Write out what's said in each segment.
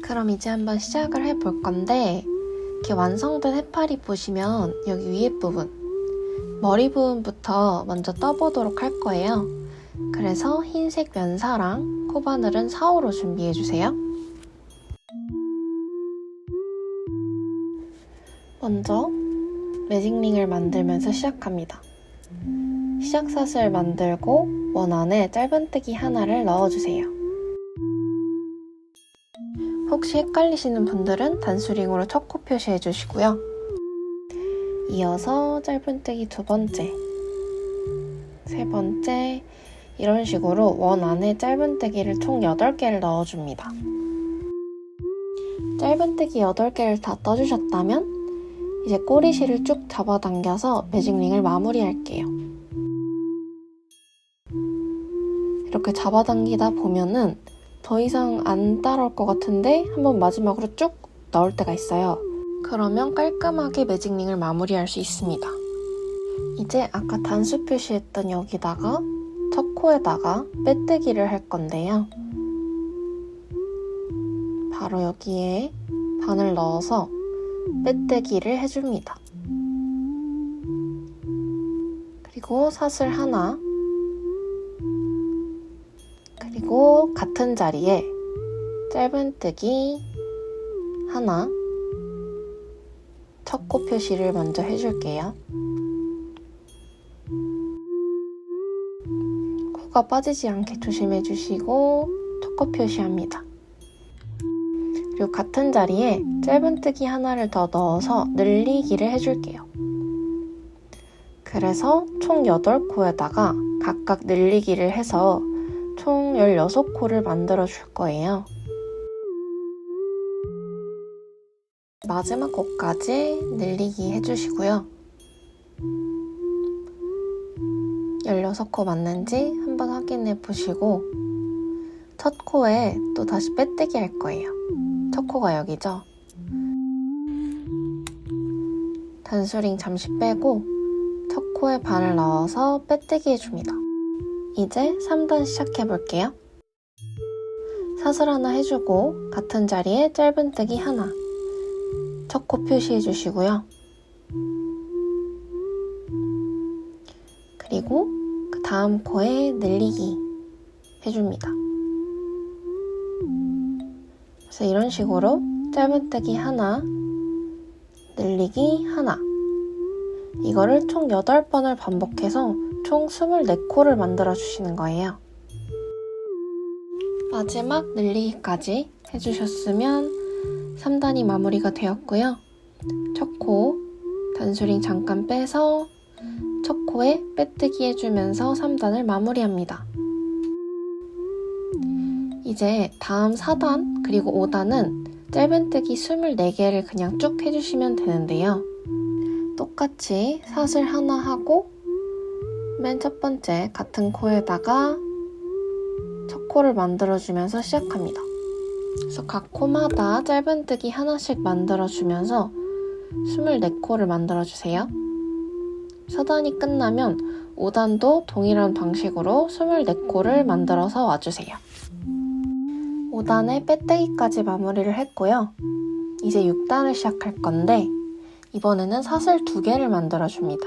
그럼 이제 한번 시작을 해볼 건데, 이렇게 완성된 해파리 보시면 여기 위에 부분, 머리 부분부터 먼저 떠보도록 할 거예요. 그래서 흰색 면사랑 코바늘은 4호로 준비해주세요. 먼저 매직링을 만들면서 시작합니다. 시작샷을 만들고 원 안에 짧은뜨기 하나를 넣어주세요. 혹시 헷갈리시는 분들은 단수링으로 첫 코 표시해주시고요. 이어서 짧은뜨기 두 번째, 세 번째, 이런 식으로 원 안에 짧은뜨기를 총 8개를 넣어줍니다. 짧은뜨기 8개를 다 떠주셨다면 이제 꼬리실을 쭉 잡아당겨서 매직링을 마무리할게요. 이렇게 잡아당기다 보면은 더 이상 안 따라올 것 같은데 한번 마지막으로 쭉 넣을 때가 있어요. 그러면 깔끔하게 매직링을 마무리할 수 있습니다. 이제 아까 단수 표시했던 여기다가 첫 코에다가 빼뜨기를 할 건데요. 바로 여기에 바늘 넣어서 빼뜨기를 해줍니다. 그리고 사슬 하나, 그리고 같은 자리에 짧은뜨기 하나, 첫 코 표시를 먼저 해줄게요. 코가 빠지지 않게 조심해주시고 첫 코 표시합니다. 그리고 같은 자리에 짧은뜨기 하나를 더 넣어서 늘리기를 해줄게요. 그래서 총 8코에다가 각각 늘리기를 해서 총 16코를 만들어 줄 거예요. 마지막 코까지 늘리기 해주시고요. 16코 맞는지 한번 확인해 보시고 첫 코에 또 다시 빼뜨기 할 거예요. 첫 코가 여기죠? 단수링 잠시 빼고 첫 코에 바늘 넣어서 빼뜨기 해줍니다. 이제 3단 시작해 볼게요. 사슬 하나 해주고 같은 자리에 짧은뜨기 하나, 첫 코 표시해 주시고요. 그리고 그 다음 코에 늘리기 해줍니다. 그래서 이런 식으로 짧은뜨기 하나, 늘리기 하나, 이거를 총 8번을 반복해서 총 24코를 만들어 주시는 거예요. 마지막 늘리기까지 해주셨으면 3단이 마무리가 되었고요. 첫 코, 단수링 잠깐 빼서 첫 코에 빼뜨기 해주면서 3단을 마무리합니다. 이제 다음 4단 그리고 5단은 짧은뜨기 24개를 그냥 쭉 해주시면 되는데요. 똑같이 사슬 하나 하고 맨 첫 번째 같은 코에다가 첫 코를 만들어주면서 시작합니다. 그래서 각 코마다 짧은뜨기 하나씩 만들어주면서 24코를 만들어주세요. 4단이 끝나면 5단도 동일한 방식으로 24코를 만들어서 와주세요. 5단에 빼뜨기까지 마무리를 했고요. 이제 6단을 시작할 건데 이번에는 사슬 2개를 만들어줍니다.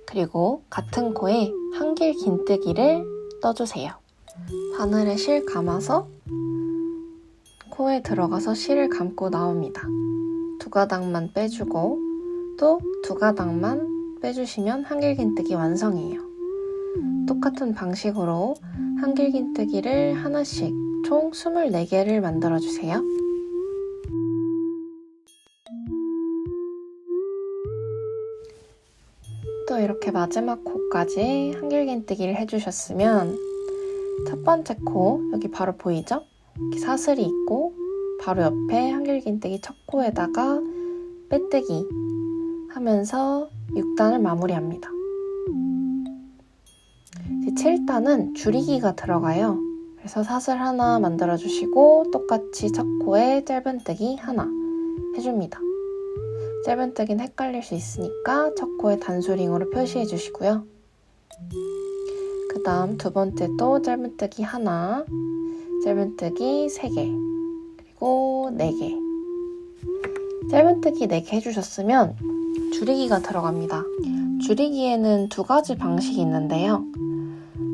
그리고 같은 코에 한길 긴뜨기를 떠주세요. 바늘에 실 감아서 코에 들어가서 실을 감고 나옵니다. 2가닥만 빼주고 또 2가닥만 빼주시면 한길 긴뜨기 완성이에요. 똑같은 방식으로 한길 긴뜨기를 하나씩 총 24개를 만들어주세요. 또 이렇게 마지막 코까지 한길 긴뜨기를 해주셨으면 첫 번째 코, 여기 바로 보이죠? 이렇게 사슬이 있고 바로 옆에 한길 긴뜨기 첫 코에다가 빼뜨기 하면서 6단을 마무리합니다. 이제 7단은 줄이기가 들어가요. 그래서 사슬 하나 만들어주시고 똑같이 첫 코에 짧은뜨기 하나 해줍니다. 짧은뜨기는 헷갈릴 수 있으니까 첫 코에 단수링으로 표시해 주시고요. 그 다음 두 번째 또 짧은뜨기 하나, 짧은뜨기 3개, 그리고 4개. 짧은뜨기 4개 해주셨으면 줄이기가 들어갑니다. 줄이기에는 2가지 방식이 있는데요.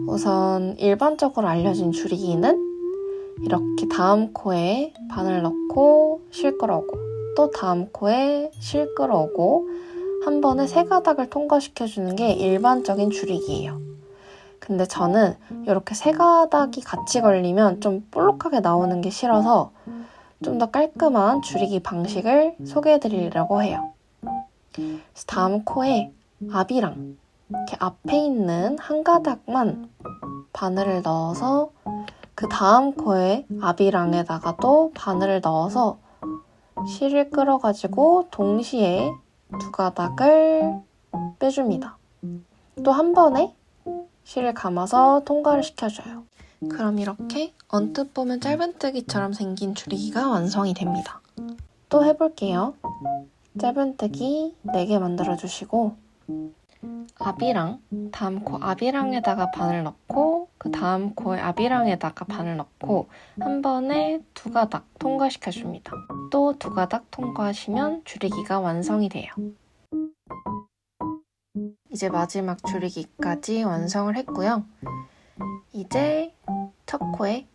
우선 일반적으로 알려진 줄이기는 이렇게 다음 코에 바늘 넣고 실 끌어오고, 또 다음 코에 실 끌어오고, 한 번에 3가닥을 통과시켜주는 게 일반적인 줄이기예요. 근데 저는 이렇게 3가닥이 같이 걸리면 좀 볼록하게 나오는 게 싫어서 좀 더 깔끔한 줄이기 방식을 소개해드리려고 해요. 그래서 다음 코에 앞이랑 이렇게 앞에 있는 1가닥만 바늘을 넣어서 그 다음 코에 앞이랑에다가 또 바늘을 넣어서 실을 끌어가지고 동시에 2가닥을 빼줍니다. 또 한 번에 실을 감아서 통과를 시켜줘요. 그럼 이렇게 언뜻 보면 짧은뜨기처럼 생긴 줄이기가 완성이 됩니다. 또 해볼게요. 짧은뜨기 4개 만들어주시고 앞이랑, 다음 코 앞이랑에다가 바늘 넣고 그 다음 코에 앞이랑에다가 바늘 넣고 한 번에 2가닥 통과시켜줍니다. 또 2가닥 통과하시면 줄이기가 완성이 돼요. 이제 마지막 줄이기까지 완성을 했고요. 이제 첫 코에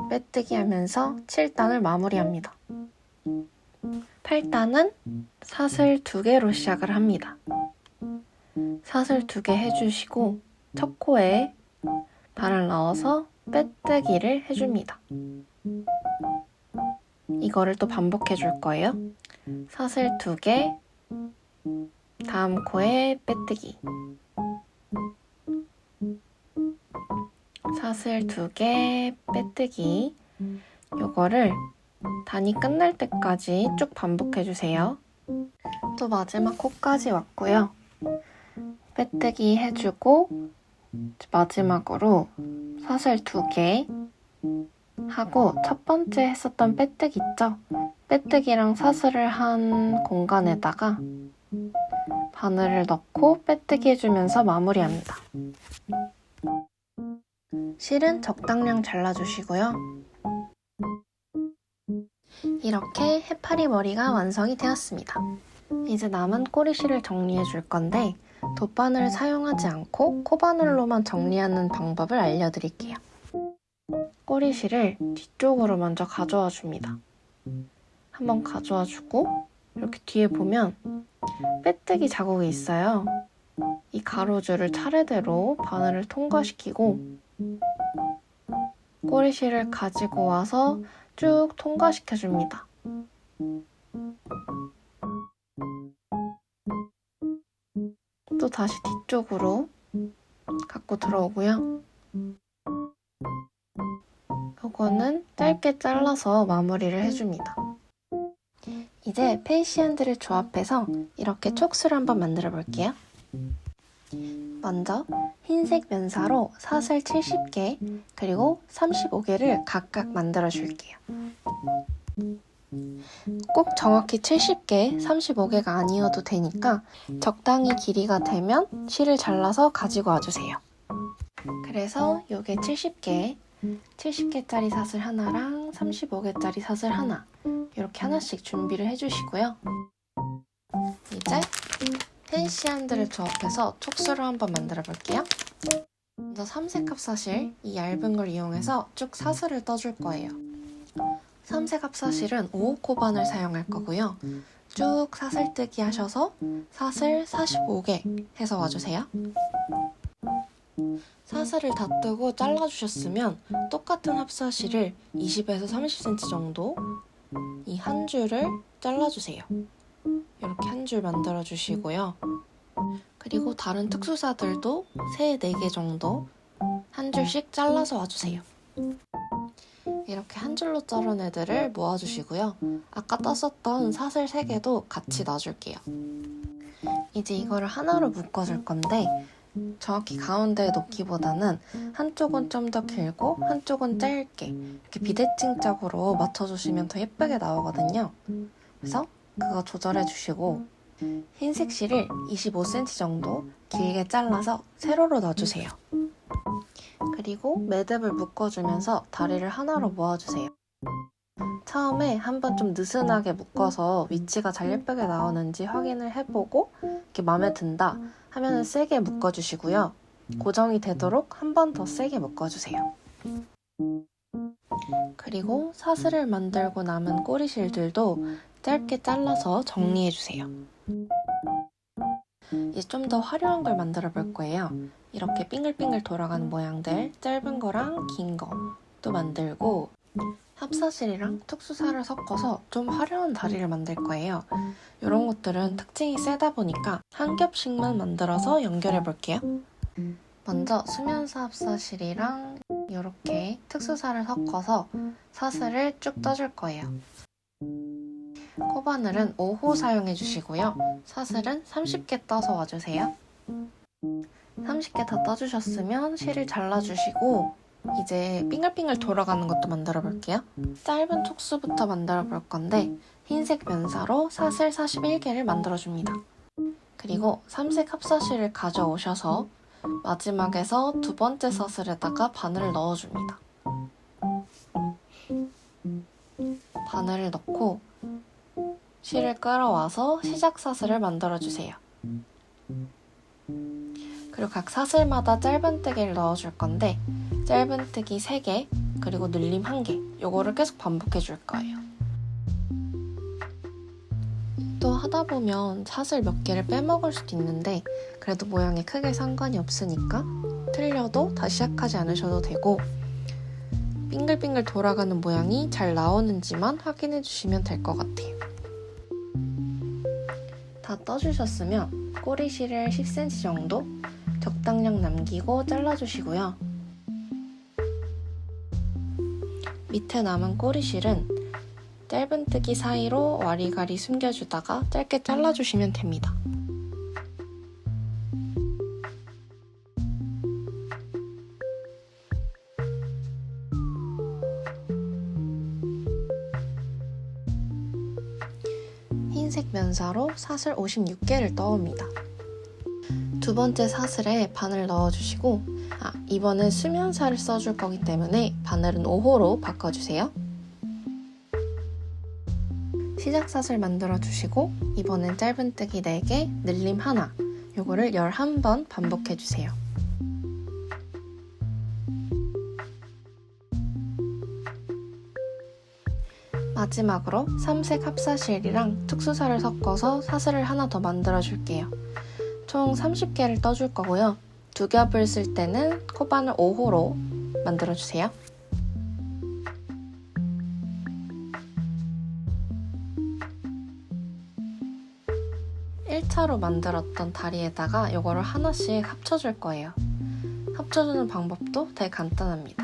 빼뜨기 하면서 7단을 마무리합니다. 8단은 사슬 2개로 시작을 합니다. 사슬 2개 해주시고 첫 코에 바늘 넣어서 빼뜨기를 해줍니다. 이거를 또 반복해 줄 거예요. 사슬 2개, 다음 코에 빼뜨기, 사슬 2개, 빼뜨기. 요거를 단이 끝날 때까지 쭉 반복해주세요. 또 마지막 코까지 왔고요. 빼뜨기 해주고 마지막으로 사슬 2개 하고 첫 번째 했었던 빼뜨기 있죠? 빼뜨기랑 사슬을 한 공간에다가 바늘을 넣고 빼뜨기 해주면서 마무리합니다. 실은 적당량 잘라주시고요. 이렇게 해파리 머리가 완성이 되었습니다. 이제 남은 꼬리실을 정리해 줄 건데 돗바늘을 사용하지 않고 코바늘로만 정리하는 방법을 알려드릴게요. 꼬리실을 뒤쪽으로 먼저 가져와 줍니다. 한번 가져와 주고 이렇게 뒤에 보면 빼뜨기 자국이 있어요. 이 가로줄을 차례대로 바늘을 통과시키고 꼬리실을 가지고 와서 쭉 통과시켜줍니다. 또 다시 뒤쪽으로 갖고 들어오고요. 이거는 짧게 잘라서 마무리를 해줍니다. 이제 페이시안들을 조합해서 이렇게 촉수를 한번 만들어 볼게요. 먼저 흰색 면사로 사슬 70개 그리고 35개를 각각 만들어 줄게요. 꼭 정확히 70개, 35개가 아니어도 되니까 적당히 길이가 되면 실을 잘라서 가지고 와주세요. 그래서 요게 70개짜리 사슬 하나랑 35개짜리 사슬 하나 이렇게 하나씩 준비를 해주시고요. 이제 페이시안들을 조합해서 촉수를 한번 만들어 볼게요. 먼저 삼색합 사실, 이 얇은 걸 이용해서 쭉 사슬을 떠줄 거예요. 삼색합 사실은 5호 코반을 사용할 거고요. 쭉 사슬뜨기 하셔서 사슬 45개 해서 와주세요. 사슬을 다 뜨고 잘라주셨으면 똑같은 합사실을 20에서 30cm 정도 이 한 줄을 잘라주세요. 이렇게 한 줄 만들어주시고요. 그리고 다른 특수사들도 3, 4개 정도 한 줄씩 잘라서 와주세요. 이렇게 한 줄로 자른 애들을 모아주시고요. 아까 떴었던 사슬 3개도 같이 놔줄게요. 이제 이거를 하나로 묶어줄 건데 정확히 가운데에 놓기보다는 한쪽은 좀 더 길고 한쪽은 짧게 이렇게 비대칭짝으로 맞춰주시면 더 예쁘게 나오거든요. 그래서 그거 조절해주시고 흰색 실을 25cm 정도 길게 잘라서 세로로 넣어주세요. 그리고 매듭을 묶어주면서 다리를 하나로 모아주세요. 처음에 한번 좀 느슨하게 묶어서 위치가 잘 예쁘게 나오는지 확인을 해보고 이렇게 마음에 든다 하면은 세게 묶어주시고요. 고정이 되도록 한 번 더 세게 묶어주세요. 그리고 사슬을 만들고 남은 꼬리실들도 짧게 잘라서 정리해주세요. 이제 좀 더 화려한 걸 만들어 볼 거예요. 이렇게 빙글빙글 돌아가는 모양들, 짧은 거랑 긴 거도 만들고 합사실이랑 특수살을 섞어서 좀 화려한 다리를 만들 거예요. 이런 것들은 특징이 세다 보니까 한 겹씩만 만들어서 연결해 볼게요. 먼저 수면사 합사실이랑 이렇게 특수살을 섞어서 사슬을 쭉 떠줄 거예요. 코바늘은 5호 사용해 주시고요. 사슬은 30개 떠서 와주세요. 30개 다 떠주셨으면 실을 잘라주시고 이제 빙글빙글 돌아가는 것도 만들어 볼게요. 짧은 촉수부터 만들어 볼 건데 흰색 면사로 사슬 41개를 만들어 줍니다. 그리고 삼색 합사실을 가져오셔서 마지막에서 두 번째 사슬에다가 바늘을 넣어줍니다. 바늘을 넣고 실을 끌어와서 시작 사슬을 만들어주세요. 그리고 각 사슬마다 짧은뜨기를 넣어줄 건데 짧은뜨기 3개 그리고 늘림 1개 요거를 계속 반복해줄 거예요. 또 하다 보면 사슬 몇 개를 빼먹을 수도 있는데 그래도 모양에 크게 상관이 없으니까 틀려도 다시 시작하지 않으셔도 되고 빙글빙글 돌아가는 모양이 잘 나오는지만 확인해 주시면 될 것 같아요. 다 떠주셨으면 꼬리실을 10cm 정도 적당량 남기고 잘라주시고요. 밑에 남은 꼬리실은 짧은뜨기 사이로 와리가리 숨겨주다가 짧게 잘라주시면 됩니다. 흰색 면사로 사슬 56개를 떠옵니다. 두 번째 사슬에 바늘 넣어주시고 이번엔 수면사를 써줄 거기 때문에 바늘은 5호로 바꿔주세요. 시작 사슬 만들어주시고 이번엔 짧은뜨기 4개, 늘림 1 요거를 11번 반복해주세요. 마지막으로 삼색 합사실이랑 특수살을 섞어서 사슬을 하나 더 만들어줄게요. 총 30개를 떠줄 거고요. 두 겹을 쓸 때는 코바늘 5호로 만들어주세요. (1차로) 만들었던 다리에다가 이거를 하나씩 합쳐줄 거예요. 합쳐주는 방법도 되게 간단합니다.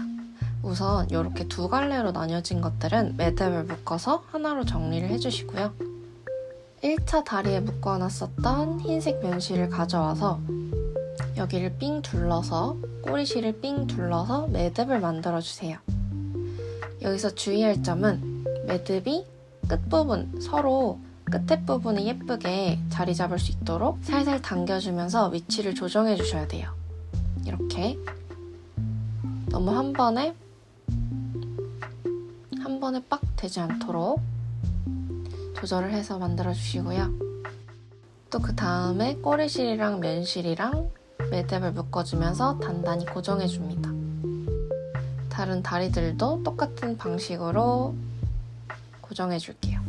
우선 이렇게 두 갈래로 나뉘어진 것들은 매듭을 묶어서 하나로 정리를 해주시고요. 1차 다리에 묶어놨었던 흰색 면실을 가져와서 여기를 삥 둘러서 꼬리실을 삥 둘러서 매듭을 만들어주세요. 여기서 주의할 점은 매듭이 끝부분, 서로 끝에 부분이 예쁘게 자리 잡을 수 있도록 살살 당겨주면서 위치를 조정해 주셔야 돼요. 이렇게 너무 한 번에 빡 되지 않도록 조절을 해서 만들어 주시고요. 또 그 다음에 꼬리실이랑 면실이랑 매듭을 묶어주면서 단단히 고정해 줍니다. 다른 다리들도 똑같은 방식으로 고정해 줄게요.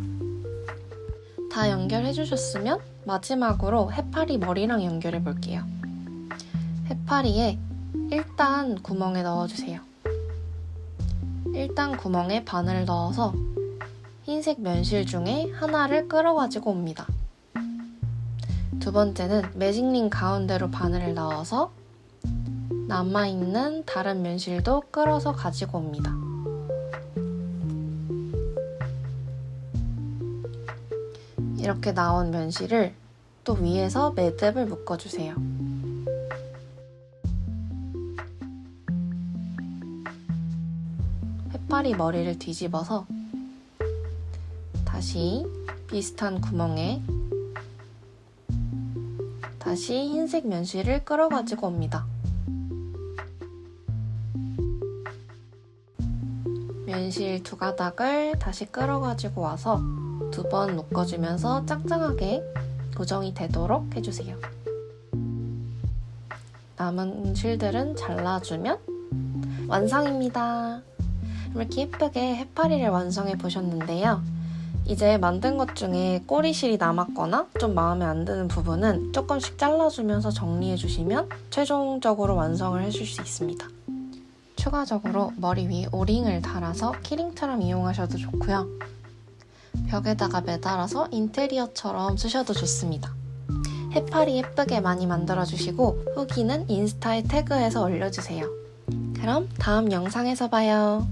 다 연결해 주셨으면 마지막으로 해파리 머리랑 연결해 볼게요. 해파리에 1단 구멍에 넣어주세요. 1단 구멍에 바늘을 넣어서 흰색 면실 중에 하나를 끌어가지고 옵니다. 두 번째는 매직링 가운데로 바늘을 넣어서 남아있는 다른 면실도 끌어서 가지고 옵니다. 이렇게 나온 면실을 또 위에서 매듭을 묶어주세요. 해파리 머리를 뒤집어서 다시 비슷한 구멍에 다시 흰색 면실을 끌어가지고 옵니다. 전실 두 가닥을 다시 끌어가지고 와서 두 번 묶어주면서 짱짱하게 고정이 되도록 해주세요. 남은 실들은 잘라주면 완성입니다. 이렇게 예쁘게 해파리를 완성해 보셨는데요. 이제 만든 것 중에 꼬리실이 남았거나 좀 마음에 안 드는 부분은 조금씩 잘라주면서 정리해 주시면 최종적으로 완성을 해줄 수 있습니다. 추가적으로 머리 위에 오링을 달아서 키링처럼 이용하셔도 좋고요. 벽에다가 매달아서 인테리어처럼 쓰셔도 좋습니다. 해파리 예쁘게 많이 만들어주시고 후기는 인스타에 태그해서 올려주세요. 그럼 다음 영상에서 봐요.